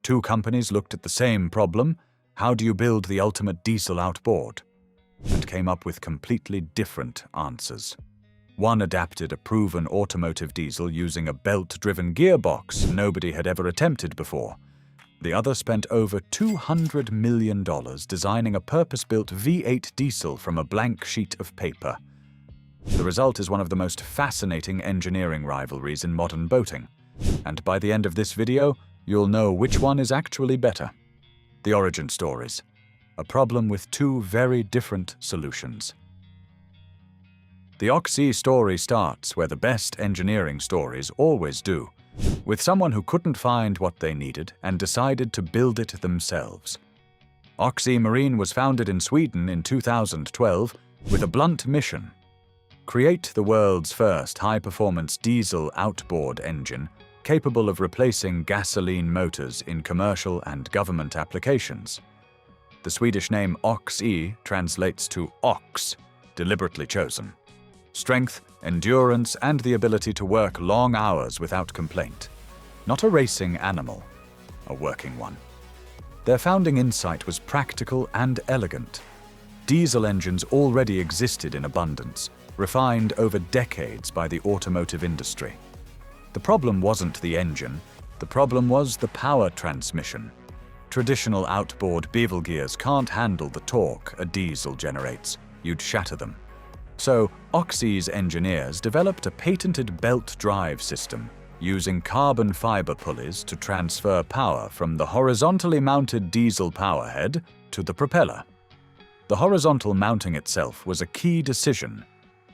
Two companies looked at the same problem: how do you build the ultimate diesel outboard? And came up with completely different answers. One adapted a proven automotive diesel using a belt-driven gearbox nobody had ever attempted before. The other spent over $200 million designing a purpose-built V8 diesel from a blank sheet of paper. The result is one of the most fascinating engineering rivalries in modern boating. And by the end of this video, you'll know which one is actually better. The origin stories. A problem with two very different solutions. The OXE story starts where the best engineering stories always do, with someone who couldn't find what they needed and decided to build it themselves. OXE Marine was founded in Sweden in 2012 with a blunt mission: create the world's first high-performance diesel outboard engine capable of replacing gasoline motors in commercial and government applications. The Swedish name OXE translates to ox, deliberately chosen. Strength, endurance, and the ability to work long hours without complaint. Not a racing animal, a working one. Their founding insight was practical and elegant. Diesel engines already existed in abundance, refined over decades by the automotive industry. The problem wasn't the engine, the problem was the power transmission. Traditional outboard bevel gears can't handle the torque a diesel generates. You'd shatter them. So, OXE's engineers developed a patented belt drive system using carbon fiber pulleys to transfer power from the horizontally mounted diesel powerhead to the propeller. The horizontal mounting itself was a key decision.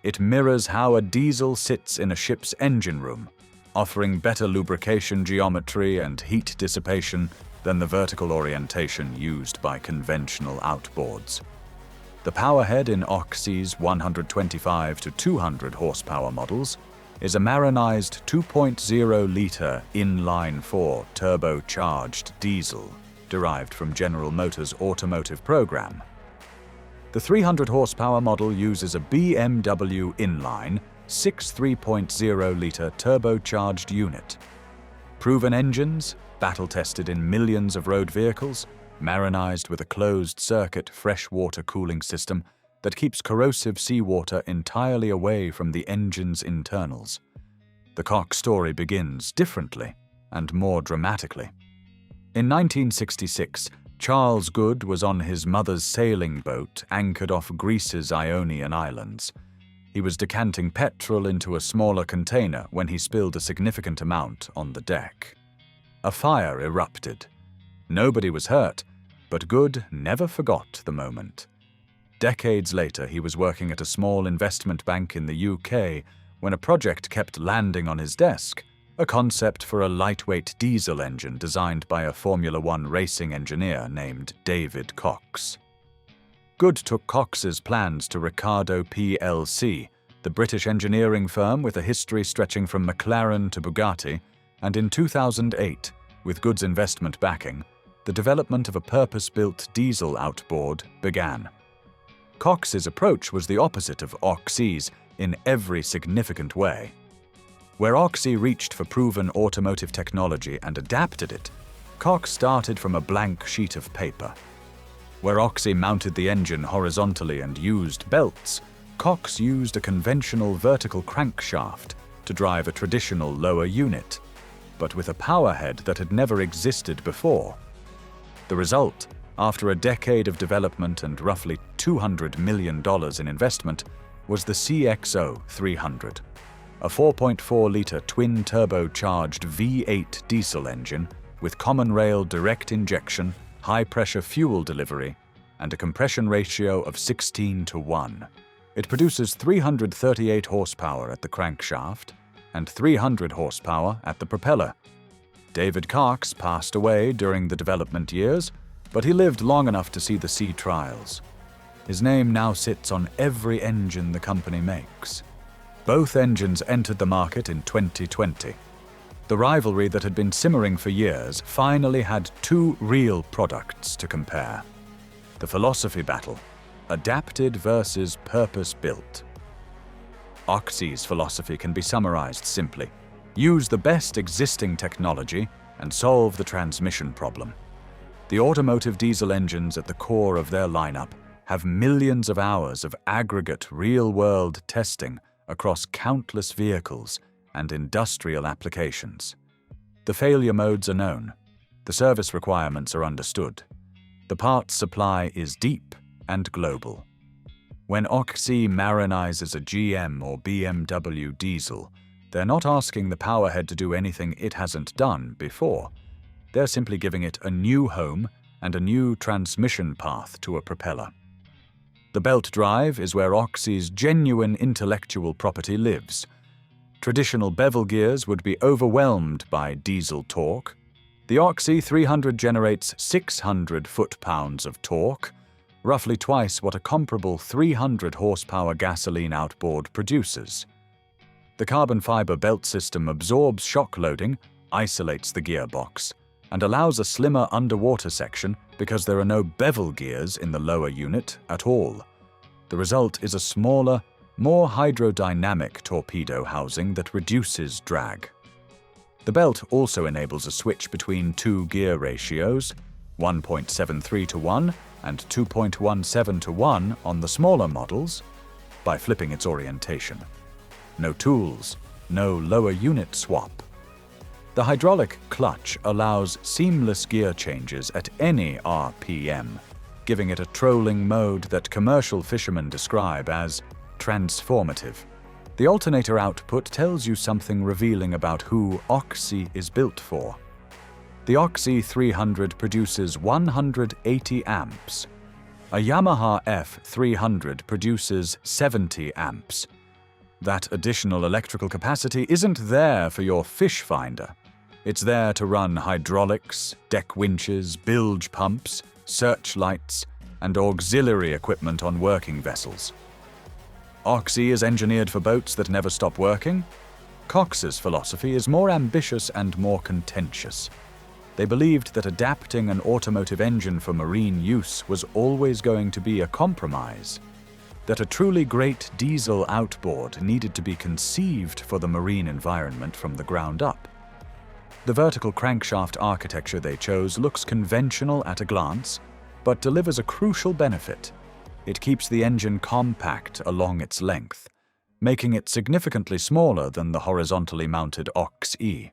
It mirrors how a diesel sits in a ship's engine room, offering better lubrication geometry and heat dissipation than the vertical orientation used by conventional outboards. The powerhead in OXE's 125 to 200 horsepower models is a Marinized 2.0-liter inline-4 turbocharged diesel derived from General Motors' automotive program. The 300 horsepower model uses a BMW inline 6 3.0-liter turbocharged unit. Proven engines, battle-tested in millions of road vehicles, marinized with a closed-circuit freshwater cooling system that keeps corrosive seawater entirely away from the engine's internals. The Cox story begins differently and more dramatically. In 1966, Charles Good was on his mother's sailing boat anchored off Greece's Ionian Islands. He was decanting petrol into a smaller container when he spilled a significant amount on the deck. A fire erupted. Nobody was hurt, but Good never forgot the moment. Decades later, he was working at a small investment bank in the UK when a project kept landing on his desk, a concept for a lightweight diesel engine designed by a Formula One racing engineer named David Cox. Good took Cox's plans to Ricardo plc, the British engineering firm with a history stretching from McLaren to Bugatti, and in 2008, with Good's investment backing, the development of a purpose-built diesel outboard began. Cox's approach was the opposite of OXE's in every significant way. Where OXE reached for proven automotive technology and adapted it, Cox started from a blank sheet of paper. Where OXE mounted the engine horizontally and used belts, Cox used a conventional vertical crankshaft to drive a traditional lower unit, but with a powerhead that had never existed before. The result, after a decade of development and roughly $200 million in investment, was the CXO 300, a 4.4-liter twin-turbocharged V8 diesel engine with common rail direct injection, high-pressure fuel delivery, and a compression ratio of 16:1. It produces 338 horsepower at the crankshaft and 300 horsepower at the propeller. David Cox passed away during the development years, but he lived long enough to see the sea trials. His name now sits on every engine the company makes. Both engines entered the market in 2020. The rivalry that had been simmering for years finally had two real products to compare. The philosophy battle, adapted versus purpose-built. OXE's philosophy can be summarized simply: use the best existing technology and solve the transmission problem. The automotive diesel engines at the core of their lineup have millions of hours of aggregate real-world testing across countless vehicles and industrial applications. The failure modes are known. The service requirements are understood. The parts supply is deep and global. When OXE marinizes a GM or BMW diesel, they're not asking the powerhead to do anything it hasn't done before. They're simply giving it a new home and a new transmission path to a propeller. The belt drive is where OXE's genuine intellectual property lives. Traditional bevel gears would be overwhelmed by diesel torque. The OXE 300 generates 600 foot-pounds of torque, roughly twice what a comparable 300 horsepower gasoline outboard produces. The carbon fiber belt system absorbs shock loading, isolates the gearbox, and allows a slimmer underwater section because there are no bevel gears in the lower unit at all. The result is a smaller, more hydrodynamic torpedo housing that reduces drag. The belt also enables a switch between two gear ratios, 1.73 to 1 and 2.17 to 1 on the smaller models, by flipping its orientation. No tools, no lower unit swap. The hydraulic clutch allows seamless gear changes at any RPM, giving it a trolling mode that commercial fishermen describe as transformative. The alternator output tells you something revealing about who OXE is built for. The OXE 300 produces 180 amps. A Yamaha F300 produces 70 amps. That additional electrical capacity isn't there for your fish finder. It's there to run hydraulics, deck winches, bilge pumps, searchlights, and auxiliary equipment on working vessels. OXE is engineered for boats that never stop working. Cox's philosophy is more ambitious and more contentious. They believed that adapting an automotive engine for marine use was always going to be a compromise, that a truly great diesel outboard needed to be conceived for the marine environment from the ground up. The vertical crankshaft architecture they chose looks conventional at a glance, but delivers a crucial benefit. It keeps the engine compact along its length, making it significantly smaller than the horizontally mounted OXE.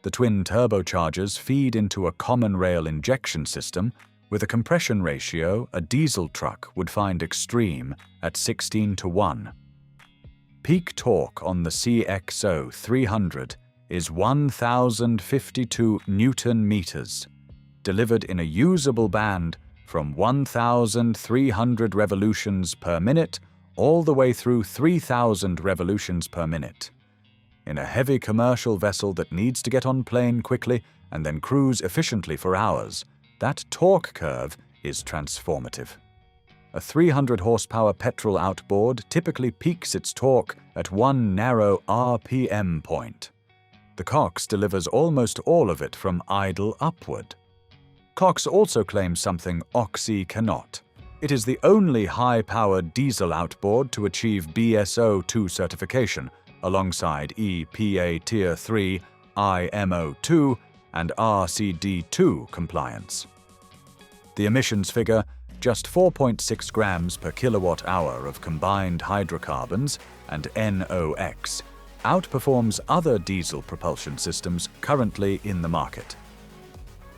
The twin turbochargers feed into a common rail injection system with a compression ratio a diesel truck would find extreme at 16 to 1. Peak torque on the CXO 300 is 1,052 Newton-meters, delivered in a usable band from 1,300 revolutions per minute all the way through 3,000 revolutions per minute. In a heavy commercial vessel that needs to get on plane quickly and then cruise efficiently for hours, that torque curve is transformative. A 300 horsepower petrol outboard typically peaks its torque at one narrow RPM point. The Cox delivers almost all of it from idle upward. Cox also claims something OXE cannot. It is the only high-powered diesel outboard to achieve BSO-2 certification, alongside EPA Tier 3, IMO2, and RCD2 compliance. The emissions figure, just 4.6 grams per kilowatt-hour of combined hydrocarbons and NOx, outperforms other diesel propulsion systems currently in the market.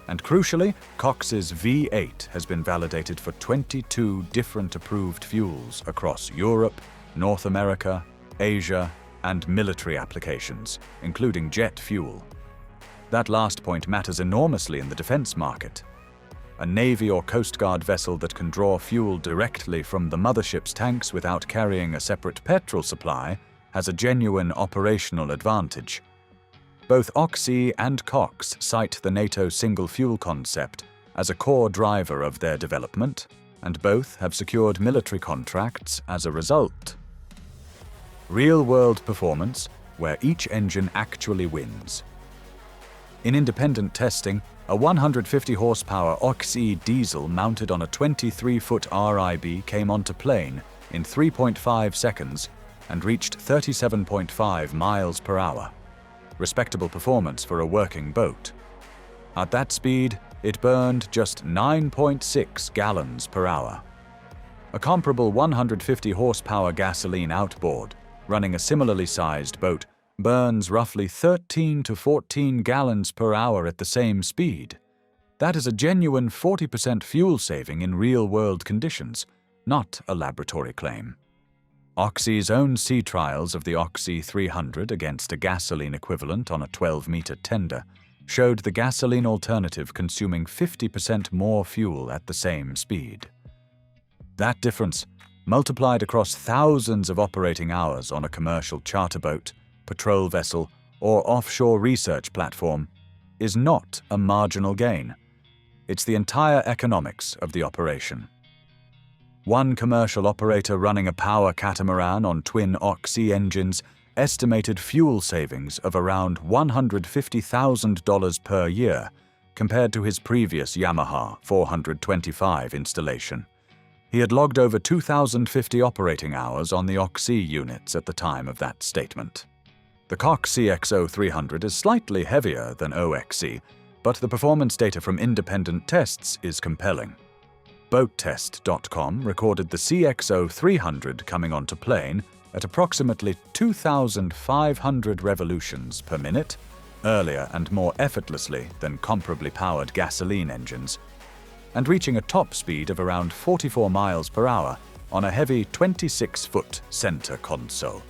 And crucially, Cox's V8 has been validated for 22 different approved fuels across Europe, North America, Asia, and military applications, including jet fuel. That last point matters enormously in the defense market. A Navy or Coast Guard vessel that can draw fuel directly from the mothership's tanks without carrying a separate petrol supply has a genuine operational advantage. Both OXE and Cox cite the NATO single fuel concept as a core driver of their development, and both have secured military contracts as a result. Real-world performance, where each engine actually wins. In independent testing, a 150 horsepower OXE diesel mounted on a 23-foot RIB came onto plane in 3.5 seconds and reached 37.5 miles per hour. Respectable performance for a working boat. At that speed, it burned just 9.6 gallons per hour. A comparable 150 horsepower gasoline outboard, running a similarly sized boat, burns roughly 13 to 14 gallons per hour at the same speed. That is a genuine 40% fuel saving in real-world conditions, not a laboratory claim. OXE's own sea trials of the OXE 300 against a gasoline equivalent on a 12-meter tender showed the gasoline alternative consuming 50% more fuel at the same speed. That difference, multiplied across thousands of operating hours on a commercial charter boat, patrol vessel, or offshore research platform, is not a marginal gain. It's the entire economics of the operation. One commercial operator running a power catamaran on twin OXE engines estimated fuel savings of around $150,000 per year compared to his previous Yamaha 425 installation. He had logged over 2,050 operating hours on the OXE units at the time of that statement. The Cox CXO 300 is slightly heavier than OXE, but the performance data from independent tests is compelling. BoatTest.com recorded the CXO 300 coming onto plane at approximately 2,500 revolutions per minute, earlier and more effortlessly than comparably powered gasoline engines, and reaching a top speed of around 44 miles per hour on a heavy 26-foot center console.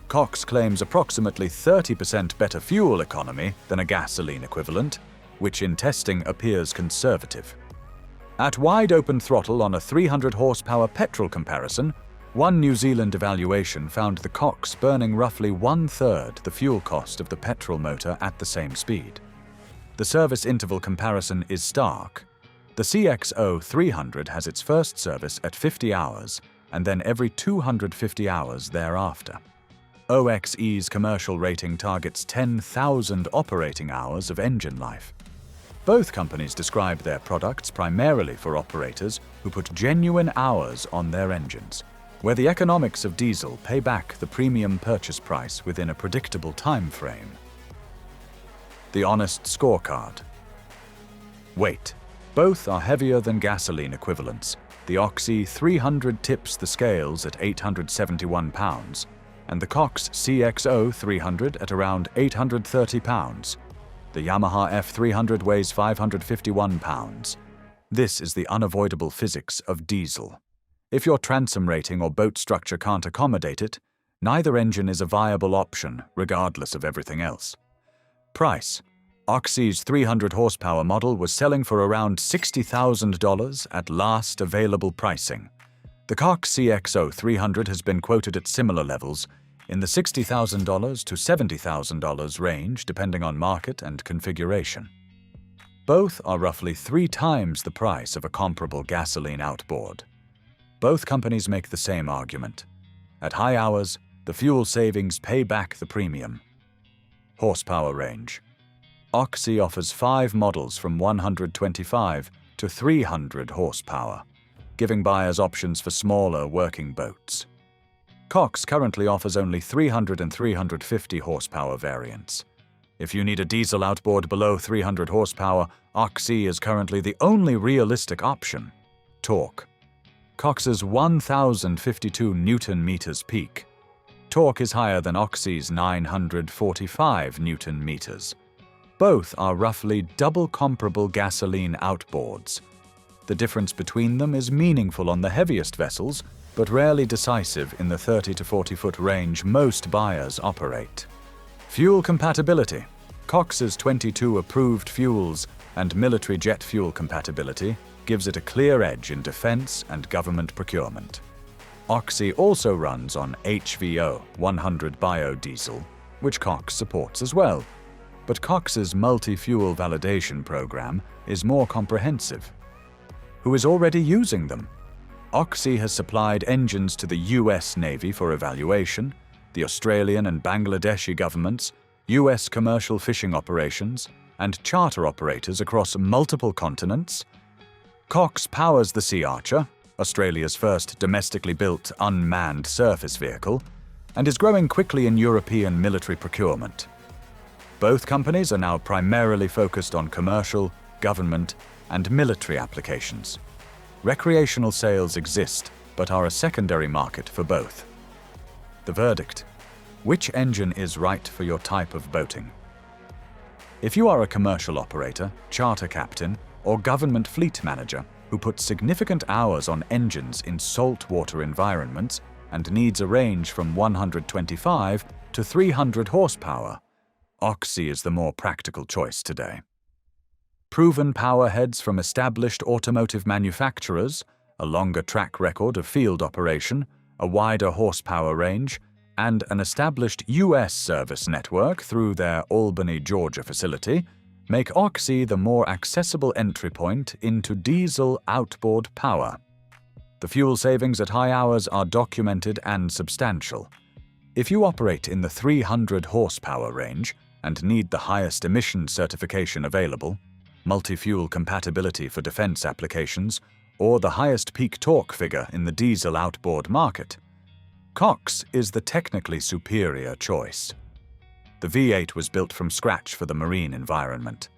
Cox claims approximately 30% better fuel economy than a gasoline equivalent, which in testing appears conservative. At wide-open throttle on a 300 horsepower petrol comparison, one New Zealand evaluation found the Cox burning roughly one-third the fuel cost of the petrol motor at the same speed. The service interval comparison is stark. The CXO 300 has its first service at 50 hours and then every 250 hours thereafter. OXE's commercial rating targets 10,000 operating hours of engine life. Both companies describe their products primarily for operators who put genuine hours on their engines, where the economics of diesel pay back the premium purchase price within a predictable time frame. The honest scorecard. Weight. Both are heavier than gasoline equivalents. The OXE 300 tips the scales at 871 pounds, and the Cox CXO 300 at around 830 pounds. The Yamaha F300 weighs 551 pounds. This is the unavoidable physics of diesel. If your transom rating or boat structure can't accommodate it, neither engine is a viable option, regardless of everything else. Price. OXE's 300 horsepower model was selling for around $60,000 at last available pricing. The Cox CXO 300 has been quoted at similar levels, in the $60,000 to $70,000 range depending on market and configuration. Both are roughly 3 times the price of a comparable gasoline outboard. Both companies make the same argument. At high hours, the fuel savings pay back the premium. Horsepower range. OXE offers 5 models from 125 to 300 horsepower, giving buyers options for smaller working boats. Cox currently offers only 300 and 350 horsepower variants. If you need a diesel outboard below 300 horsepower, OXE is currently the only realistic option. Torque. Cox's 1,052 Newton-meters peak. Torque is higher than OXE's 945 Newton-meters. Both are roughly double comparable gasoline outboards. The difference between them is meaningful on the heaviest vessels, but rarely decisive in the 30 to 40-foot range most buyers operate. Fuel compatibility. Cox's 22 approved fuels and military jet fuel compatibility gives it a clear edge in defense and government procurement. OXE also runs on HVO 100 biodiesel, which Cox supports as well. But Cox's multi-fuel validation program is more comprehensive. Who is already using them? OXE has supplied engines to the US Navy for evaluation, the Australian and Bangladeshi governments, US commercial fishing operations, and charter operators across multiple continents. Cox powers the Sea Archer, Australia's first domestically built unmanned surface vehicle, and is growing quickly in European military procurement. Both companies are now primarily focused on commercial, government, and military applications. Recreational sales exist, but are a secondary market for both. The verdict: which engine is right for your type of boating? If you are a commercial operator, charter captain, or government fleet manager who puts significant hours on engines in saltwater environments and needs a range from 125 to 300 horsepower, OXE is the more practical choice today. Proven powerheads from established automotive manufacturers, a longer track record of field operation, a wider horsepower range, and an established U.S. service network through their Albany, Georgia facility make OXE the more accessible entry point into diesel outboard power. The fuel savings at high hours are documented and substantial. If you operate in the 300 horsepower range and need the highest emission certification available, multi-fuel compatibility for defense applications, or the highest peak torque figure in the diesel outboard market, Cox is the technically superior choice. The V8 was built from scratch for the marine environment.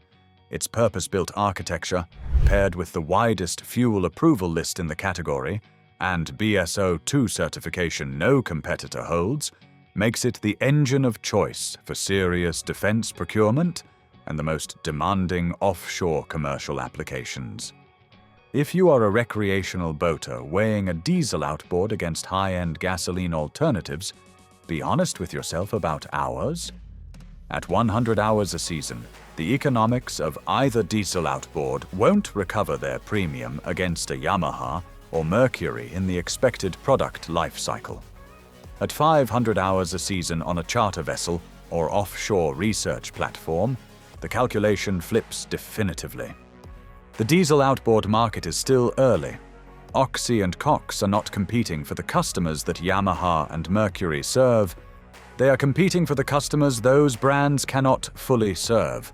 Its purpose-built architecture, paired with the widest fuel approval list in the category and BSO-2 certification no competitor holds, makes it the engine of choice for serious defense procurement and the most demanding offshore commercial applications. If you are a recreational boater weighing a diesel outboard against high-end gasoline alternatives, be honest with yourself about hours. At 100 hours a season, the economics of either diesel outboard won't recover their premium against a Yamaha or Mercury in the expected product life cycle. At 500 hours a season on a charter vessel or offshore research platform, the calculation flips definitively. The diesel outboard market is still early. OXE and Cox are not competing for the customers that Yamaha and Mercury serve. They are competing for the customers those brands cannot fully serve.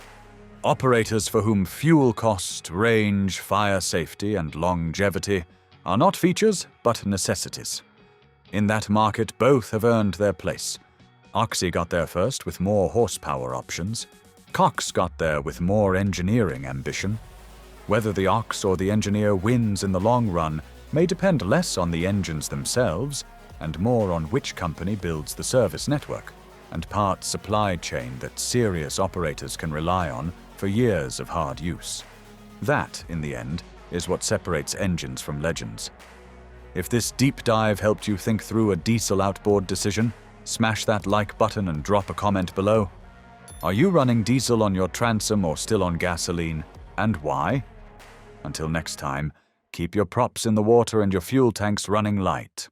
Operators for whom fuel cost, range, fire safety, and longevity are not features but necessities. In that market, both have earned their place. OXE got there first with more horsepower options. Cox got there with more engineering ambition. Whether the ox or the engineer wins in the long run may depend less on the engines themselves and more on which company builds the service network and parts supply chain that serious operators can rely on for years of hard use. That, in the end, is what separates engines from legends. If this deep dive helped you think through a diesel outboard decision, smash that like button and drop a comment below. Are you running diesel on your transom or still on gasoline, and why? Until next time, keep your props in the water and your fuel tanks running light.